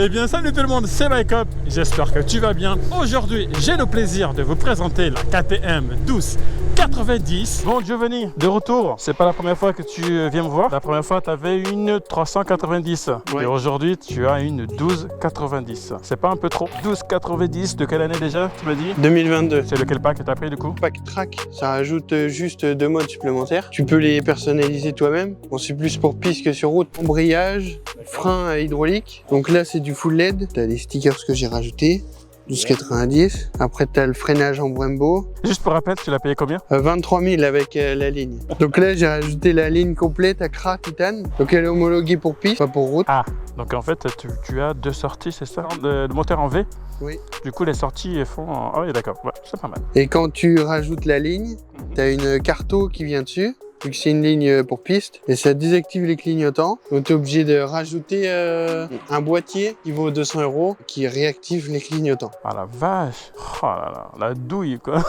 Eh bien salut tout le monde, c'est Mike Up, j'espère que tu vas bien. Aujourd'hui, j'ai le plaisir de vous présenter la KTM 1290. Bon Giovanni, de retour. C'est pas la première fois que tu viens me voir. La première fois, tu avais une 390. Ouais. Et aujourd'hui, tu as une 1290. C'est pas un peu trop? 1290, de quelle année déjà, tu m'as dit? 2022. C'est lequel pack que tu as pris du coup? Pack track, ça rajoute juste 2 modes supplémentaires. Tu peux les personnaliser toi-même. Bon, c'est plus pour piste que sur route. Embrayage, frein hydraulique. Donc là, c'est du full LED. T'as les stickers que j'ai rajoutés. 12,90. Après, t'as le freinage en Brembo. Juste pour rappel, tu l'as payé combien? 23 000 avec la ligne. Donc là, j'ai rajouté la ligne complète Accra Titane. Donc elle est homologuée pour piste, pas pour route. Ah, donc en fait, tu as deux sorties, c'est ça? Le moteur en V? Oui. Du coup, les sorties elles font... Ah oui, d'accord, ouais, c'est pas mal. Et quand tu rajoutes la ligne, t'as une carto qui vient dessus. Vu que c'est une ligne pour piste, et ça désactive les clignotants. Donc tu es obligé de rajouter un boîtier qui vaut 200 € qui réactive les clignotants. Ah la vache! Oh là là, la douille quoi!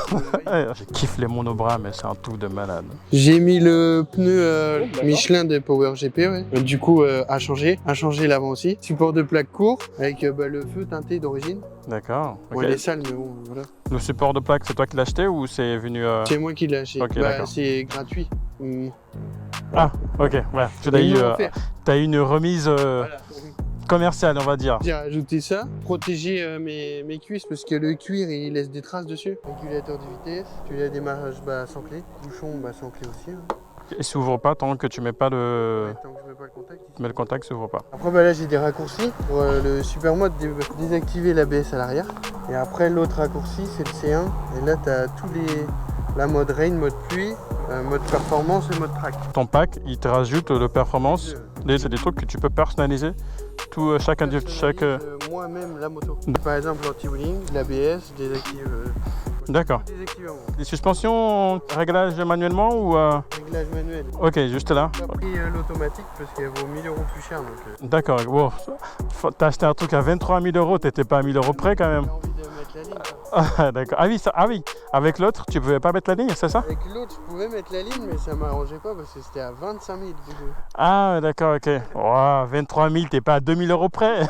Je kiffe les monobras, mais c'est un truc de malade. J'ai mis le pneu Michelin de Power GP, ouais. Du coup, à changer l'avant aussi. Support de plaque court avec le feu teinté d'origine. D'accord. Bon, Okay. elle est sale, mais bon, voilà. Le support de plaque, c'est toi qui l'as acheté ou c'est venu... C'est moi qui l'ai acheté. Ok, d'accord. C'est gratuit. Ah, ok, ouais. Tu as eu une remise Voilà. commerciale, on va dire. J'ai rajouté ça, protéger mes cuisses parce que le cuir il laisse des traces dessus. Régulateur de vitesse, tu as démarrage sans clé, bouchon sans clé aussi. Hein. Il s'ouvre pas tant que tu mets pas le... Ouais, tant que je mets pas le contact. Mais le contact s'ouvre pas. Après là j'ai des raccourcis pour le super mode désactiver l'ABS à l'arrière. Et après l'autre raccourci c'est le C1 et là tu as tous la mode rain, mode pluie, mode performance et mode track. Ton pack, il te rajoute le performance. C'est des trucs que tu peux personnaliser. Tout, chaque... Moi-même la moto. Par exemple l'anti-wheeling, l'ABS, désactive. D'accord. Les suspensions, réglage manuellement ou... Réglage manuel. Ok, juste là. J'ai pas pris l'automatique parce qu'elle vaut 1000 € plus cher. D'accord, wow. T'as acheté un truc à 23 000 €, t'étais pas à 1000 € près quand même. J'ai envie de mettre la ligne. Ah d'accord. Ah oui, avec l'autre, tu pouvais pas mettre la ligne, c'est ça? Avec l'autre, je pouvais mettre la ligne, mais ça m'arrangeait pas parce que c'était à 25 000. Ah d'accord, ok. Wow, 23 000, t'es pas à 2000 € près.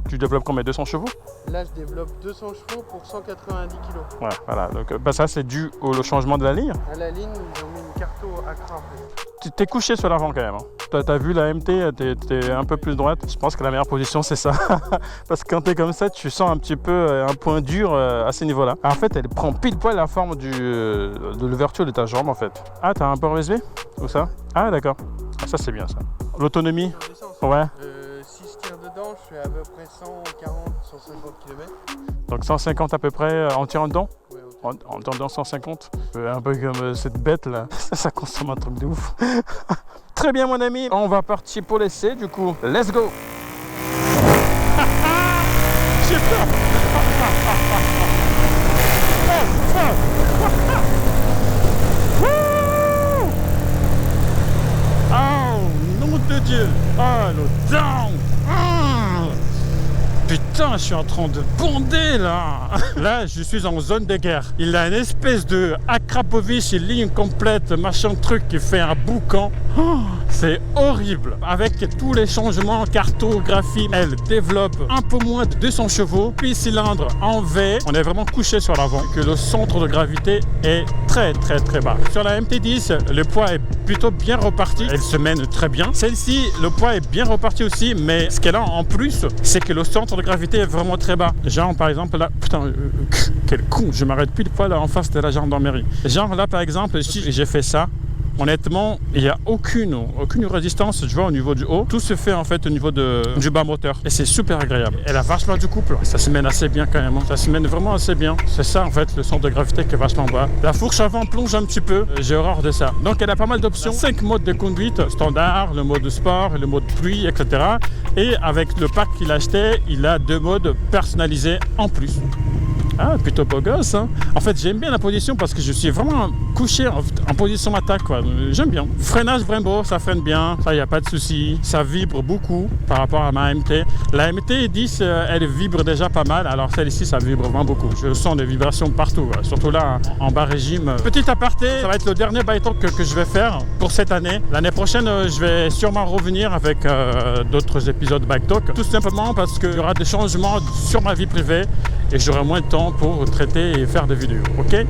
Tu développes combien? 200 chevaux? Là, je développe 200 chevaux pour 190 kg. Ouais, voilà. Donc ça, c'est dû au changement de la ligne. À la ligne, ils ont mis une carto Accra en fait. Tu t'es couché sur l'avant quand même. Hein. T'as vu la MT, t'es un peu plus droite. Je pense que la meilleure position, c'est ça. Parce que quand t'es comme ça, tu sens un petit peu un point dur à ce niveau-là. En fait, elle prend pile poil la forme de l'ouverture de ta jambe en fait. Ah, t'as un port USB? Où ça? Ah, d'accord. Ah, ça, c'est bien ça. L'autonomie? Ouais. Si je tire dedans, je fais à peu près 140-150 km. Donc 150 à peu près en tirant dedans? Ouais, en tirant 150? Un peu comme cette bête là. Ça consomme un truc de ouf. Très bien mon ami, on va partir pour l'essai du coup. Let's go. J'ai peur. Oh, nom de Dieu. Oh, le down. Putain, je suis en train de bonder là. Là, je suis en zone de guerre. Il a une espèce de Akrapovic, une ligne complète, machin truc qui fait un boucan. Oh, c'est horrible. Avec tous les changements, cartographie, elle développe un peu moins de 200 chevaux, puis cylindre en V. On est vraiment couché sur l'avant, que le centre de gravité est très bas. Sur la MT10, le poids est plutôt bien reparti. Elle se mène très bien. Celle-ci, le poids est bien reparti aussi, mais ce qu'elle a en plus, c'est que le centre de gravité est vraiment très bas. Genre par exemple là, putain, quel con, je m'arrête pile poil là en face de la gendarmerie. Genre là par exemple, si j'ai fait ça, honnêtement, il n'y a aucune résistance, tu vois, au niveau du haut. Tout se fait en fait au niveau du bas moteur. Et c'est super agréable. Et la vachement du couple, ça se mène assez bien quand même. Ça se mène vraiment assez bien. C'est ça en fait, le centre de gravité qui est vachement bas. La fourche avant plonge un petit peu. J'ai horreur de ça. Donc elle a pas mal d'options. 5 modes de conduite standard, le mode sport, le mode pluie, etc. Et avec le pack qu'il achetait, il a 2 modes personnalisés en plus. Ah, plutôt beau gosse, hein. En fait, j'aime bien la position parce que je suis vraiment couché en position attaque, quoi. J'aime bien. Freinage vraiment, ça freine bien, ça, il n'y a pas de souci. Ça vibre beaucoup par rapport à ma MT. La MT 10, elle vibre déjà pas mal, alors celle-ci, ça vibre vraiment beaucoup. Je sens des vibrations partout, quoi. Surtout là, en bas régime. Petit aparté, ça va être le dernier bike talk que je vais faire pour cette année. L'année prochaine, je vais sûrement revenir avec d'autres épisodes bike talk. Tout simplement parce qu'il y aura des changements sur ma vie privée et j'aurai moins de temps pour traiter et faire des vidéos, ok?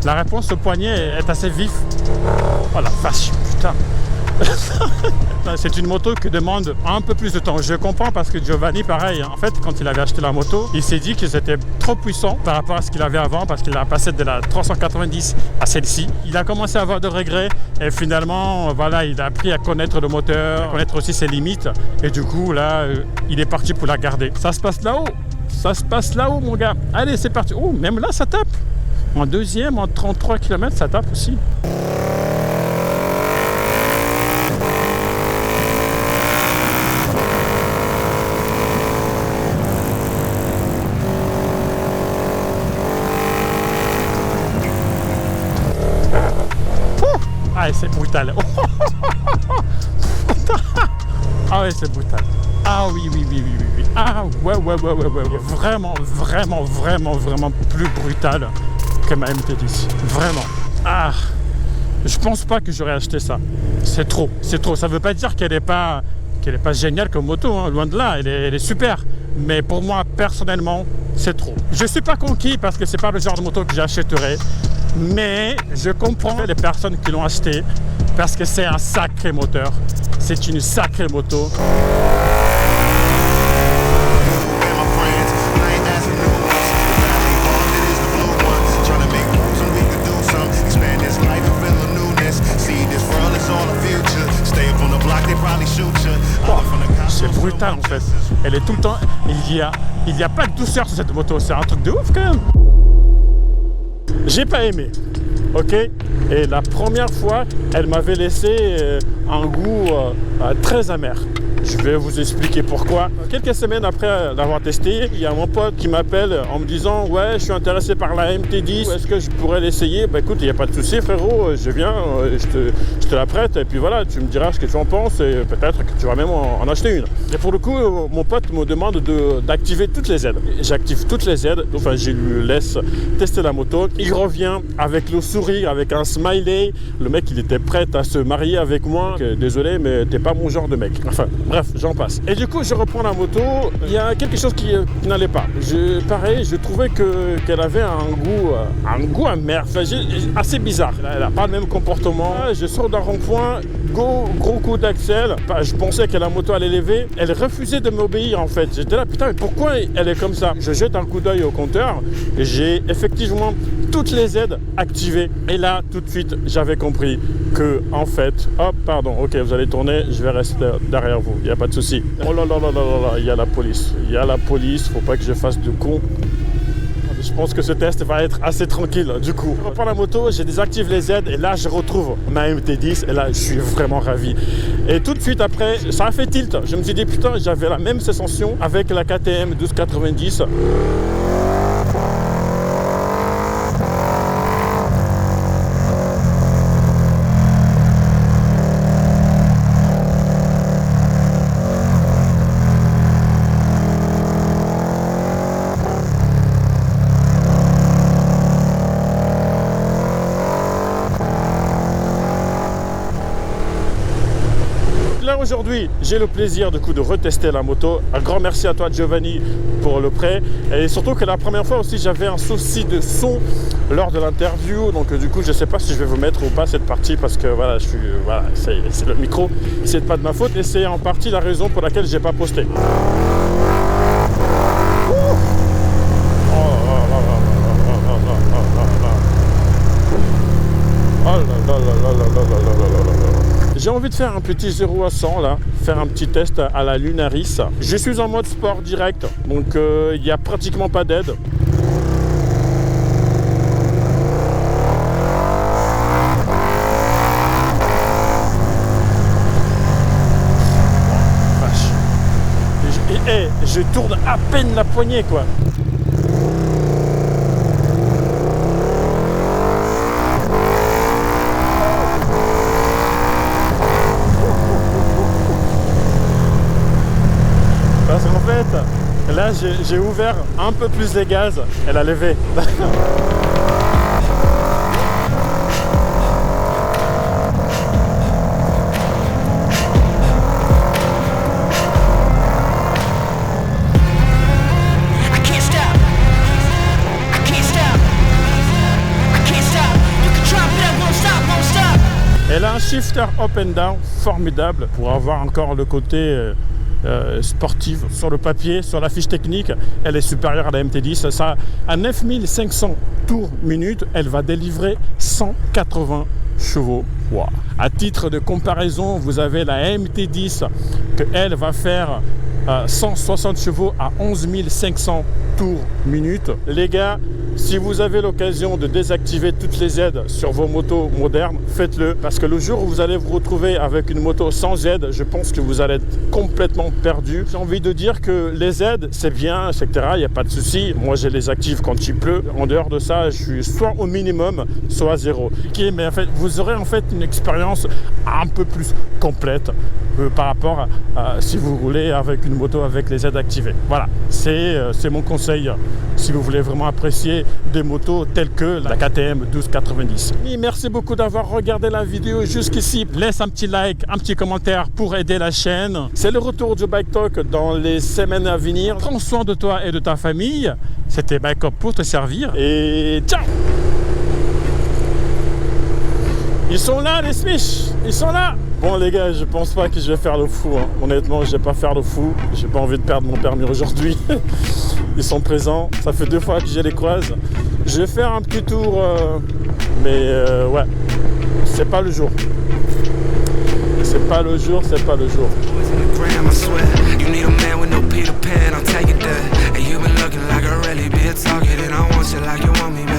La réponse au poignet est assez vif. Oh la vache, putain. C'est une moto qui demande un peu plus de temps. Je comprends parce que Giovanni, pareil, en fait, quand il avait acheté la moto, il s'est dit que c'était trop puissant par rapport à ce qu'il avait avant parce qu'il a passé de la 390 à celle-ci. Il a commencé à avoir de regrets et finalement, voilà, il a appris à connaître le moteur, à connaître aussi ses limites et du coup, là, il est parti pour la garder. Ça se passe là-haut. Ça se passe là-haut, mon gars. Allez, c'est parti. Oh, même là, ça tape. En deuxième, en 33 km, ça tape aussi. Ah, c'est brutal. Ah ouais, c'est brutal. Ah oui. Ah ouais. Vraiment plus brutal que ma MT10. Vraiment. Ah, je pense pas que j'aurais acheté ça. C'est trop. Ça veut pas dire qu'elle est pas géniale comme moto, hein. Loin de là, elle est super. Mais pour moi, personnellement, c'est trop. Je suis pas conquis parce que c'est pas le genre de moto que j'achèterais. Mais je comprends les personnes qui l'ont acheté parce que c'est un sacré moteur. C'est une sacrée moto. C'est brutal en fait. Elle est tout le temps. Il y a pas de douceur sur cette moto. C'est un truc de ouf quand même. J'ai pas aimé, ok? Et la première fois, elle m'avait laissé un goût très amer. Je vais vous expliquer pourquoi. Quelques semaines après l'avoir testé, il y a mon pote qui m'appelle en me disant « Ouais, je suis intéressé par la MT10, est-ce que je pourrais l'essayer ?» Bah écoute, il n'y a pas de souci frérot, je viens, je te la prête et puis voilà, tu me diras ce que tu en penses et peut-être que tu vas même en acheter une. Et pour le coup, mon pote me demande d'activer toutes les aides. J'active toutes les aides, enfin je lui laisse tester la moto. Il revient avec le sourire, avec un smiley. Le mec, il était prêt à se marier avec moi. Désolé, mais t'es pas mon genre de mec. Enfin, bref, j'en passe. Et du coup, je reprends la moto. Il y a quelque chose qui n'allait pas. Pareil, je trouvais qu'elle avait un goût amer. Enfin, assez bizarre. Elle n'a pas le même comportement. Je sors d'un rond-point, gros coup d'axel. Je pensais que la moto allait lever. Elle refusait de m'obéir en fait. J'étais là, putain, mais pourquoi elle est comme ça? Je jette un coup d'œil au compteur. J'ai effectivement toutes les aides activées. Et là, tout de suite, j'avais compris que, en fait, hop, pardon, ok, vous allez tourner, je vais rester derrière vous, il n'y a pas de souci. Oh là là là là là, il y a la police, faut pas que je fasse de con. Je pense que ce test va être assez tranquille du coup. Je reprends la moto, je désactive les aides et là je retrouve ma MT10 et là je suis vraiment ravi. Et tout de suite après, ça a fait tilt. Je me suis dit putain, j'avais la même sensation avec la KTM 1290. Aujourd'hui, j'ai le plaisir de retester la moto. Un grand merci à toi Giovanni pour le prêt. Et surtout que la première fois aussi, j'avais un souci de son lors de l'interview. Donc du coup, je ne sais pas si je vais vous mettre ou pas cette partie parce que voilà, c'est le micro. C'est pas de ma faute et c'est en partie la raison pour laquelle j'ai pas posté. J'ai envie de faire un petit 0 à 100 là, faire un petit test à la Lunaris. Je suis en mode sport direct, donc il n'y a pratiquement pas d'aide. je tourne à peine la poignée, quoi. Parce qu'en fait, là, j'ai ouvert un peu plus les gaz, elle a levé. Elle a un shifter up and down formidable pour avoir encore le côté sportif sur le papier, sur la fiche technique. Elle est supérieure à la MT10. Ça, à 9500 tours minute, elle va délivrer 180 chevaux. Wow. À titre de comparaison, vous avez la MT10 que elle va faire 160 chevaux à 11 500 tours minute. Les gars, si vous avez l'occasion de désactiver toutes les aides sur vos motos modernes, faites-le. Parce que le jour où vous allez vous retrouver avec une moto sans aide, je pense que vous allez être complètement perdu. J'ai envie de dire que les aides, c'est bien, etc. Il n'y a pas de souci. Moi, je les active quand il pleut. En dehors de ça, je suis soit au minimum, soit à zéro. Ok, mais en fait, vous aurez en fait une expérience un peu plus complète par rapport à si vous roulez avec une moto avec les aides activées. Voilà, c'est mon conseil si vous voulez vraiment apprécier des motos telles que la KTM 1290. Et merci beaucoup d'avoir regardé la vidéo jusqu'ici. Laisse un petit like, un petit commentaire pour aider la chaîne. C'est le retour du Bike Talk dans les semaines à venir. Prends soin de toi et de ta famille. C'était Bike Up pour te servir. Et ciao! Ils sont là, les Smiths, ils sont là. Bon les gars, je pense pas que je vais faire le fou, hein. Honnêtement, je vais pas faire le fou. J'ai pas envie de perdre mon permis aujourd'hui. Ils sont présents, ça fait 2 fois que je les croise. Je vais faire un petit tour, mais ouais, c'est pas le jour. C'est pas le jour, c'est pas le jour. You